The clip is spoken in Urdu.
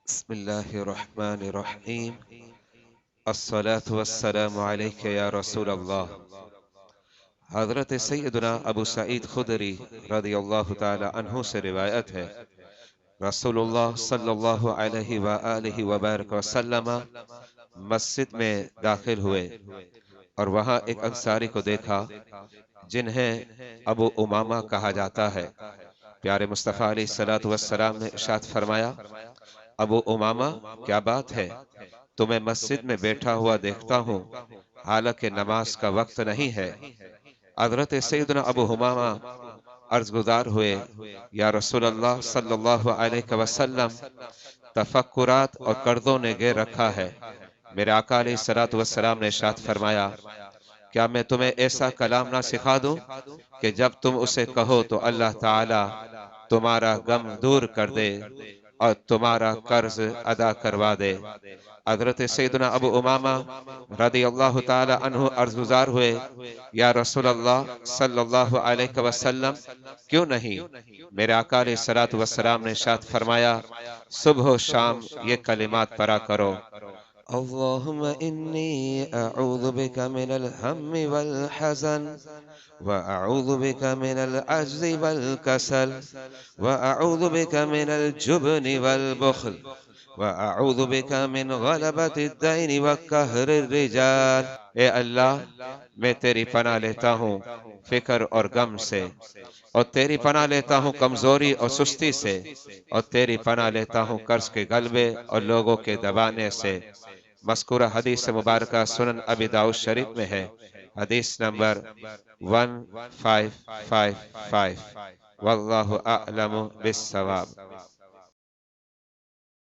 بسم الله الرحمن الرحيم. الصلاة والسلام عليك يا رسول الله. حضرت سیدنا ابو سعید خدری رضی اللہ تعالی عنہ سے روایت ہے، رسول اللہ صلی اللہ علیہ وآلہ وبارک وسلم مسجد میں داخل ہوئے اور وہاں ایک انصاری کو دیکھا جنہیں ابو امامہ کہا جاتا ہے۔ پیارے مصطفیٰ علیہ الصلوۃ والسلام نے ارشاد فرمایا، ابو امامہ کیا بات ہے، تمہیں مسجد میں بیٹھا ہوا دیکھتا ہوں حالانکہ نماز کا وقت نہیں ہے۔ حضرت سیدنا ابو امامہ عرض گزار ہوئے، یا رسول اللہ صلی اللہ علیہ وسلم، تفکرات اور قرضوں نے گھیر رکھا ہے۔ میرے آقا علیہ الصلوۃ والسلام نے ارشاد فرمایا، کیا میں تمہیں ایسا کلام نہ سکھا دوں کہ جب تم اسے کہو تو اللہ تعالی تمہارا غم دور کر دے اور تمہارا قرض ادا کروا دے۔ حضرت سیدنا ابو امامہ رضی اللہ تعالی عنہ عرض گزار ہوئے، یا رسول اللہ صلی اللہ علیہ وسلم، کیوں نہیں؟ میرے آقا علیہ الصلوۃ والسلام نے ارشاد فرمایا، صبح و شام یہ کلمات پڑھا کرو، اللهم إني أعوذ بك من الهم والحزن، وأعوذ بك من العجز والكسل، وأعوذ بك من الجبن والبخل، وأعوذ بك من غلبة الدين وقهر الرجال۔ اے اللہ، میں تیری پناہ لیتا ہوں فکر اور غم سے، اور تیری پناہ لیتا ہوں کمزوری اور سستی سے، اور تیری پناہ لیتا ہوں قرض کے غلبے اور لوگوں کے دبانے سے۔ مذکورہ حدیث مبارکہ سنن ابی داؤد شریف میں ہے، حدیث نمبر 1555۔ واللہ اعلم بالصواب۔